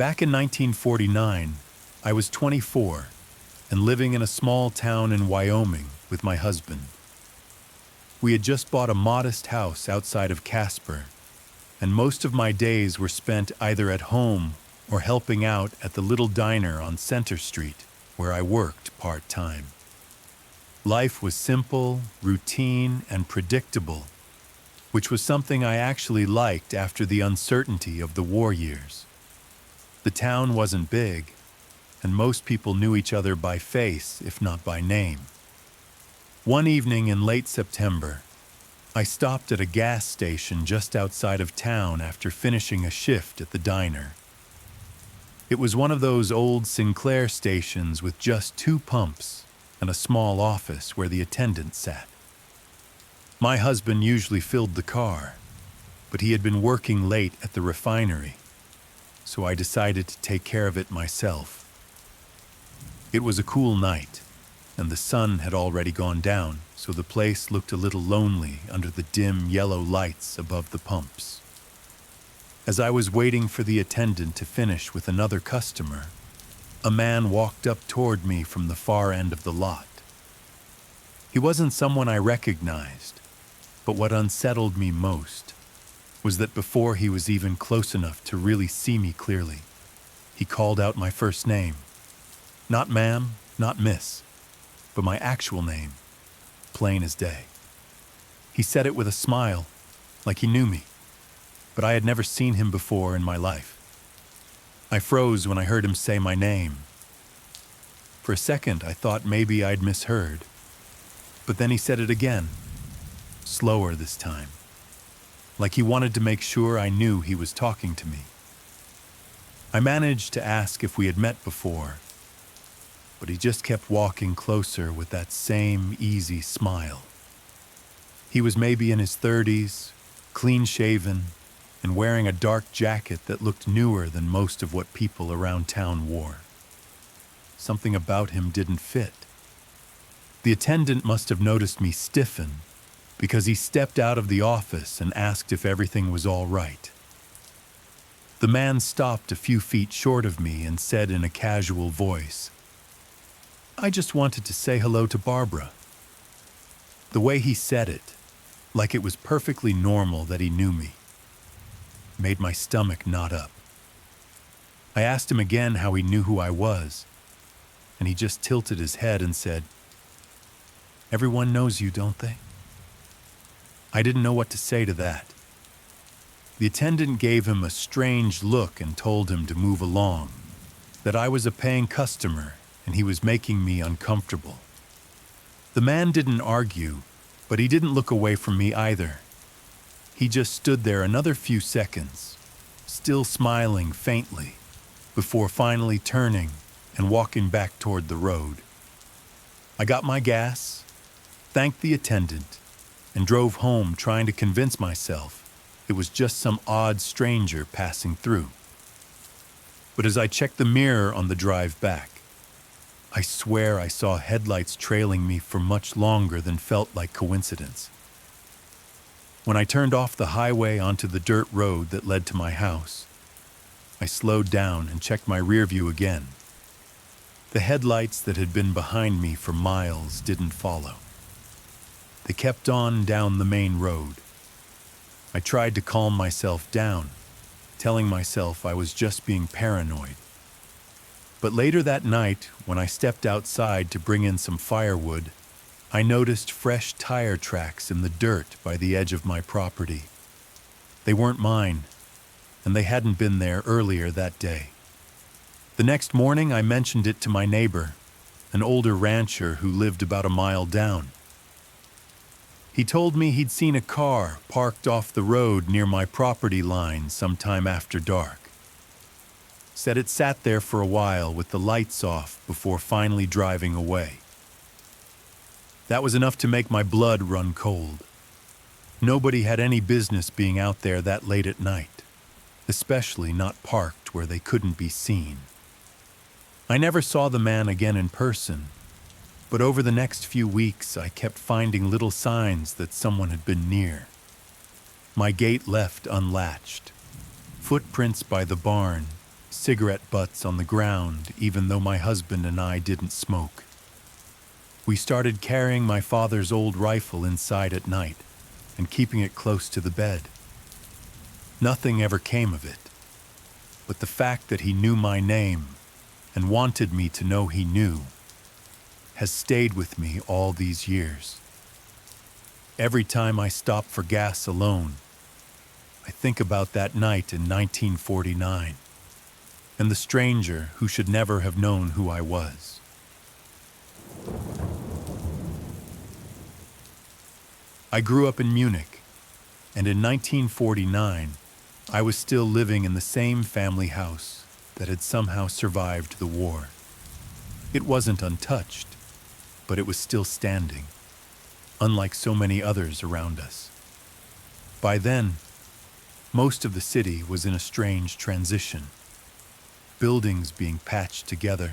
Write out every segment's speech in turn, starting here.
Back in 1949, I was 24 and living in a small town in Wyoming with my husband. We had just bought a modest house outside of Casper, and most of my days were spent either at home or helping out at the little diner on Center Street, where I worked part-time. Life was simple, routine, and predictable, which was something I actually liked after the uncertainty of the war years. The town wasn't big, and most people knew each other by face, if not by name. One evening in late September, I stopped at a gas station just outside of town after finishing a shift at the diner. It was one of those old Sinclair stations with just 2 pumps and a small office where the attendant sat. My husband usually filled the car, but he had been working late at the refinery, so I decided to take care of it myself. It was a cool night, and the sun had already gone down, so the place looked a little lonely under the dim yellow lights above the pumps. As I was waiting for the attendant to finish with another customer, a man walked up toward me from the far end of the lot. He wasn't someone I recognized, but what unsettled me most was that before he was even close enough to really see me clearly, he called out my first name. Not ma'am, not miss, but my actual name, plain as day. He said it with a smile, like he knew me, but I had never seen him before in my life. I froze when I heard him say my name. For a second, I thought maybe I'd misheard, but then he said it again, slower this time, like he wanted to make sure I knew he was talking to me. I managed to ask if we had met before, but he just kept walking closer with that same easy smile. He was maybe in his 30s, clean-shaven, and wearing a dark jacket that looked newer than most of what people around town wore. Something about him didn't fit. The attendant must have noticed me stiffen, because he stepped out of the office and asked if everything was all right. The man stopped a few feet short of me and said in a casual voice, "I just wanted to say hello to Barbara." The way he said it, like it was perfectly normal that he knew me, made my stomach knot up. I asked him again how he knew who I was, and he just tilted his head and said, "Everyone knows you, don't they?" I didn't know what to say to that. The attendant gave him a strange look and told him to move along, that I was a paying customer and he was making me uncomfortable. The man didn't argue, but he didn't look away from me either. He just stood there another few seconds, still smiling faintly, before finally turning and walking back toward the road. I got my gas, thanked the attendant, and drove home trying to convince myself it was just some odd stranger passing through. But as I checked the mirror on the drive back, I swear I saw headlights trailing me for much longer than felt like coincidence. When I turned off the highway onto the dirt road that led to my house, I slowed down and checked my rear view again. The headlights that had been behind me for miles didn't follow. They kept on down the main road. I tried to calm myself down, telling myself I was just being paranoid. But later that night, when I stepped outside to bring in some firewood, I noticed fresh tire tracks in the dirt by the edge of my property. They weren't mine, and they hadn't been there earlier that day. The next morning, I mentioned it to my neighbor, an older rancher who lived about a mile down. He told me he'd seen a car parked off the road near my property line sometime after dark. Said it sat there for a while with the lights off before finally driving away. That was enough to make my blood run cold. Nobody had any business being out there that late at night, especially not parked where they couldn't be seen. I never saw the man again in person, but over the next few weeks I kept finding little signs that someone had been near. My gate left unlatched, footprints by the barn, cigarette butts on the ground, even though my husband and I didn't smoke. We started carrying my father's old rifle inside at night and keeping it close to the bed. Nothing ever came of it, but the fact that he knew my name and wanted me to know he knew has stayed with me all these years. Every time I stop for gas alone, I think about that night in 1949 and the stranger who should never have known who I was. I grew up in Munich, and in 1949, I was still living in the same family house that had somehow survived the war. It wasn't untouched, but it was still standing, unlike so many others around us. By then, most of the city was in a strange transition. Buildings being patched together,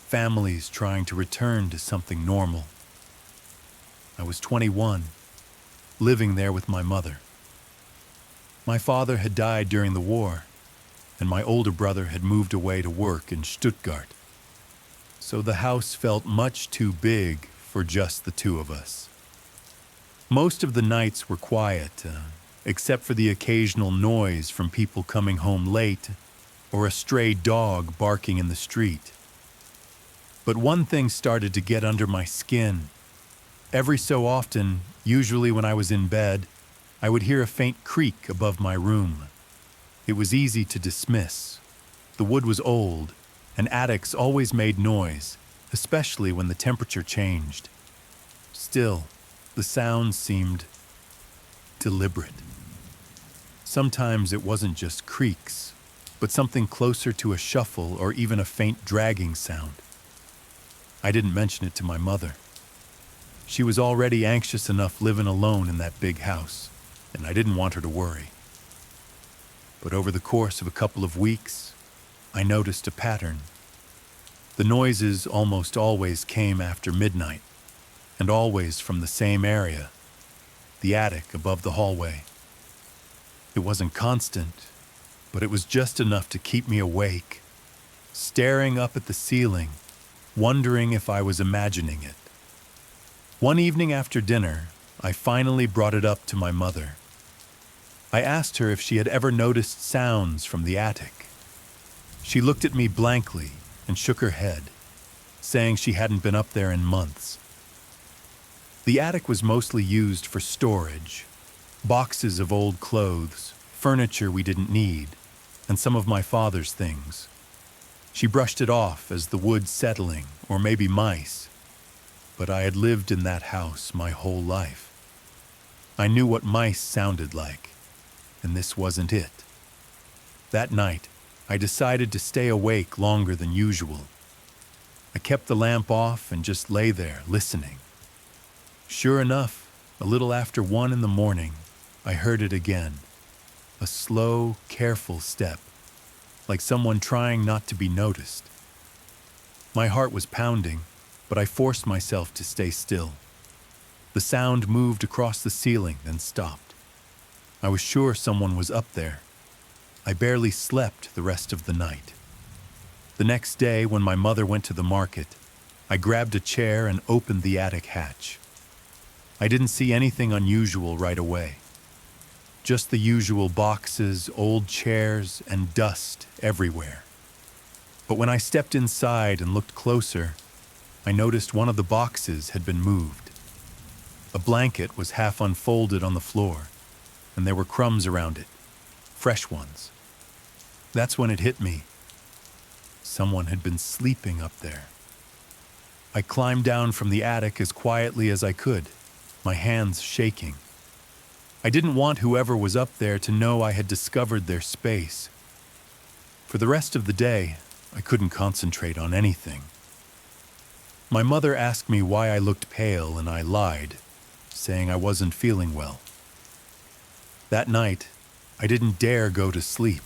families trying to return to something normal. I was 21, living there with my mother. My father had died during the war, and my older brother had moved away to work in Stuttgart. So the house felt much too big for just the two of us. Most of the nights were quiet, except for the occasional noise from people coming home late or a stray dog barking in the street. But one thing started to get under my skin. Every so often, usually when I was in bed, I would hear a faint creak above my room. It was easy to dismiss. The wood was old, and attics always made noise, especially when the temperature changed. Still, the sound seemed deliberate. Sometimes it wasn't just creaks, but something closer to a shuffle or even a faint dragging sound. I didn't mention it to my mother. She was already anxious enough living alone in that big house, and I didn't want her to worry. But over the course of a couple of weeks, I noticed a pattern. The noises almost always came after midnight, and always from the same area, the attic above the hallway. It wasn't constant, but it was just enough to keep me awake, staring up at the ceiling, wondering if I was imagining it. One evening after dinner, I finally brought it up to my mother. I asked her if she had ever noticed sounds from the attic. She looked at me blankly and shook her head, saying she hadn't been up there in months. The attic was mostly used for storage, boxes of old clothes, furniture we didn't need, and some of my father's things. She brushed it off as the wood settling, or maybe mice. But I had lived in that house my whole life. I knew what mice sounded like, and this wasn't it. That night, I decided to stay awake longer than usual. I kept the lamp off and just lay there, listening. Sure enough, a little after 1 in the morning, I heard it again. A slow, careful step, like someone trying not to be noticed. My heart was pounding, but I forced myself to stay still. The sound moved across the ceiling, then stopped. I was sure someone was up there. I barely slept the rest of the night. The next day, when my mother went to the market, I grabbed a chair and opened the attic hatch. I didn't see anything unusual right away. Just the usual boxes, old chairs, and dust everywhere. But when I stepped inside and looked closer, I noticed one of the boxes had been moved. A blanket was half unfolded on the floor, and there were crumbs around it, fresh ones. That's when it hit me. Someone had been sleeping up there. I climbed down from the attic as quietly as I could, my hands shaking. I didn't want whoever was up there to know I had discovered their space. For the rest of the day, I couldn't concentrate on anything. My mother asked me why I looked pale, and I lied, saying I wasn't feeling well. That night, I didn't dare go to sleep.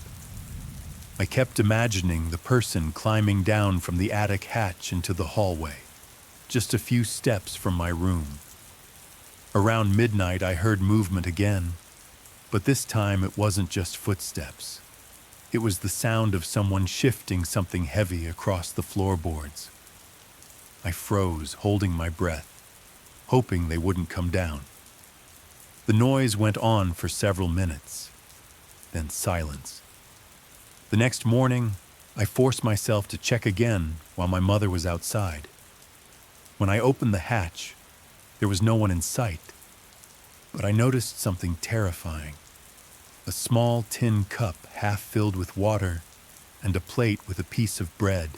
I kept imagining the person climbing down from the attic hatch into the hallway, just a few steps from my room. Around midnight, I heard movement again, but this time it wasn't just footsteps. It was the sound of someone shifting something heavy across the floorboards. I froze, holding my breath, hoping they wouldn't come down. The noise went on for several minutes, then silence. The next morning, I forced myself to check again while my mother was outside. When I opened the hatch, there was no one in sight, but I noticed something terrifying. A small tin cup half filled with water and a plate with a piece of bread.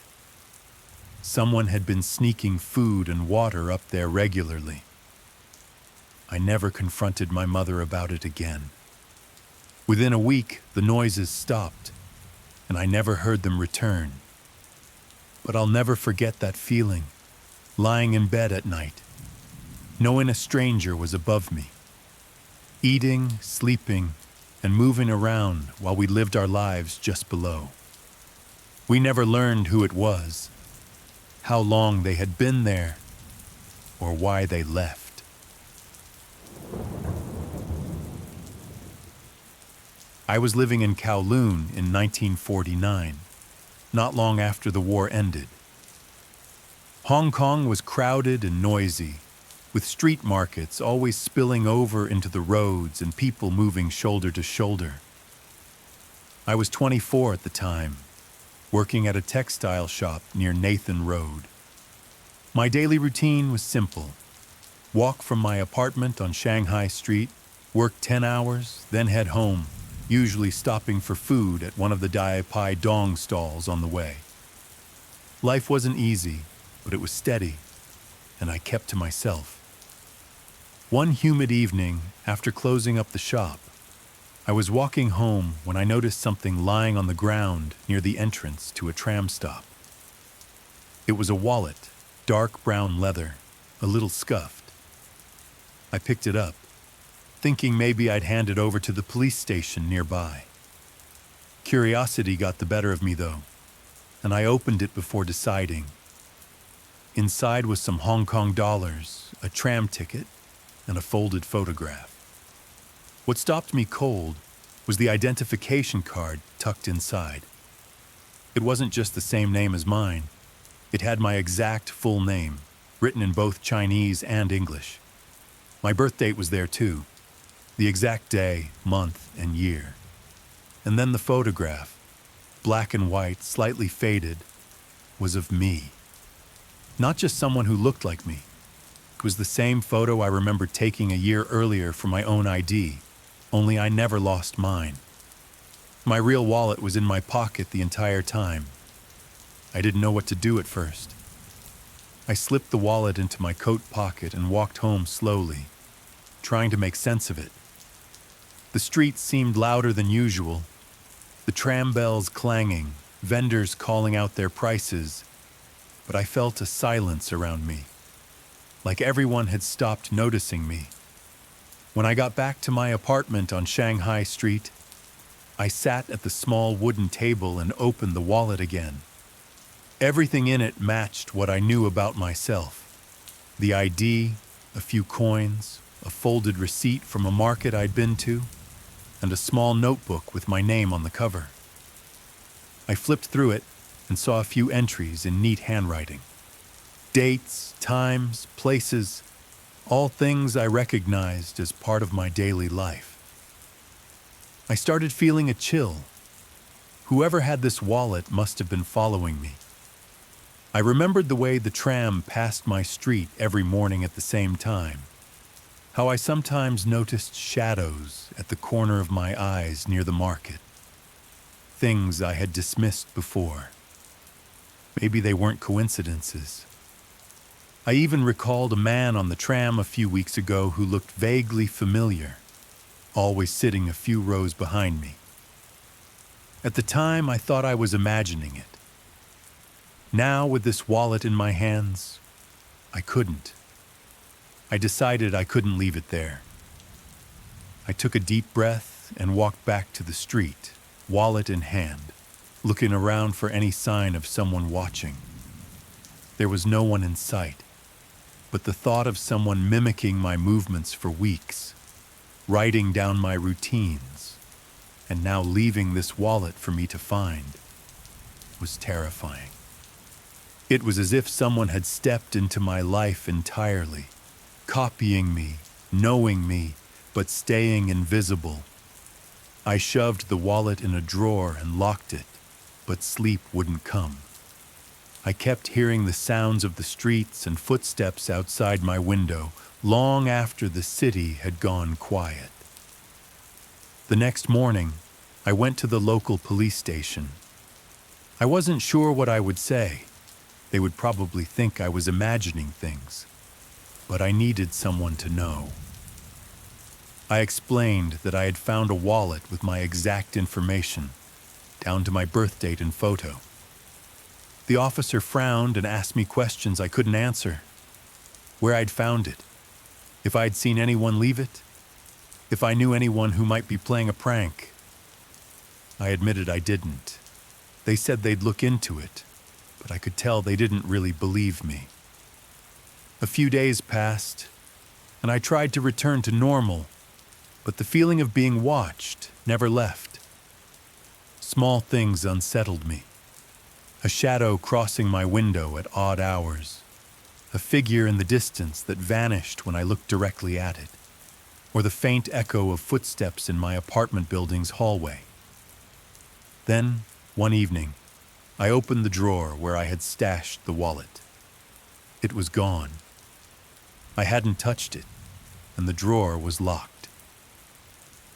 Someone had been sneaking food and water up there regularly. I never confronted my mother about it again. Within a week, the noises stopped, and I never heard them return. But I'll never forget that feeling, lying in bed at night, knowing a stranger was above me, eating, sleeping, and moving around while we lived our lives just below. We never learned who it was, how long they had been there, or why they left. I was living in Kowloon in 1949, not long after the war ended. Hong Kong was crowded and noisy, with street markets always spilling over into the roads and people moving shoulder to shoulder. I was 24 at the time, working at a textile shop near Nathan Road. My daily routine was simple. Walk from my apartment on Shanghai Street, work 10 hours, then head home, usually stopping for food at one of the Dai Pai Dong stalls on the way. Life wasn't easy, but it was steady, and I kept to myself. One humid evening, after closing up the shop, I was walking home when I noticed something lying on the ground near the entrance to a tram stop. It was a wallet, dark brown leather, a little scuffed. I picked it up, thinking maybe I'd hand it over to the police station nearby. Curiosity got the better of me, though, and I opened it before deciding. Inside was some Hong Kong dollars, a tram ticket, and a folded photograph. What stopped me cold was the identification card tucked inside. It wasn't just the same name as mine. It had my exact full name, written in both Chinese and English. My birth date was there too, the exact day, month, and year. And then the photograph, black and white, slightly faded, was of me. Not just someone who looked like me. It was the same photo I remember taking a year earlier for my own ID, only I never lost mine. My real wallet was in my pocket the entire time. I didn't know what to do at first. I slipped the wallet into my coat pocket and walked home slowly, trying to make sense of it. The streets seemed louder than usual, the tram bells clanging, vendors calling out their prices, but I felt a silence around me, like everyone had stopped noticing me. When I got back to my apartment on Shanghai Street, I sat at the small wooden table and opened the wallet again. Everything in it matched what I knew about myself. The ID, a few coins, a folded receipt from a market I'd been to, and a small notebook with my name on the cover. I flipped through it and saw a few entries in neat handwriting. Dates, times, places, all things I recognized as part of my daily life. I started feeling a chill. Whoever had this wallet must have been following me. I remembered the way the tram passed my street every morning at the same time, how I sometimes noticed shadows at the corner of my eyes near the market. Things I had dismissed before. Maybe they weren't coincidences. I even recalled a man on the tram a few weeks ago who looked vaguely familiar, always sitting a few rows behind me. At the time, I thought I was imagining it. Now, with this wallet in my hands, I couldn't. I decided I couldn't leave it there. I took a deep breath and walked back to the street, wallet in hand, looking around for any sign of someone watching. There was no one in sight, but the thought of someone mimicking my movements for weeks, writing down my routines, and now leaving this wallet for me to find, was terrifying. It was as if someone had stepped into my life entirely, copying me, knowing me, but staying invisible. I shoved the wallet in a drawer and locked it, but sleep wouldn't come. I kept hearing the sounds of the streets and footsteps outside my window long after the city had gone quiet. The next morning, I went to the local police station. I wasn't sure what I would say. They would probably think I was imagining things, but I needed someone to know. I explained that I had found a wallet with my exact information, down to my birth date and photo. The officer frowned and asked me questions I couldn't answer. Where I'd found it, if I'd seen anyone leave it, if I knew anyone who might be playing a prank. I admitted I didn't. They said they'd look into it, but I could tell they didn't really believe me. A few days passed, and I tried to return to normal, but the feeling of being watched never left. Small things unsettled me. A shadow crossing my window at odd hours, a figure in the distance that vanished when I looked directly at it, or the faint echo of footsteps in my apartment building's hallway. Then, one evening, I opened the drawer where I had stashed the wallet. It was gone. I hadn't touched it, and the drawer was locked.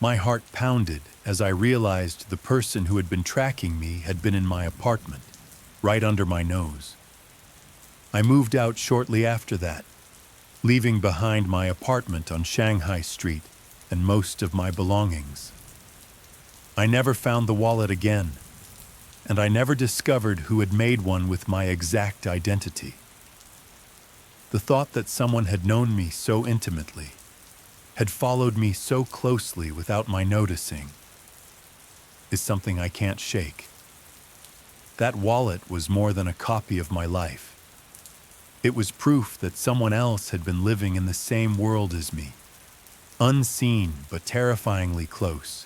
My heart pounded as I realized the person who had been tracking me had been in my apartment, right under my nose. I moved out shortly after that, leaving behind my apartment on Shanghai Street and most of my belongings. I never found the wallet again, and I never discovered who had made one with my exact identity. The thought that someone had known me so intimately, had followed me so closely without my noticing, is something I can't shake. That wallet was more than a copy of my life. It was proof that someone else had been living in the same world as me, unseen but terrifyingly close,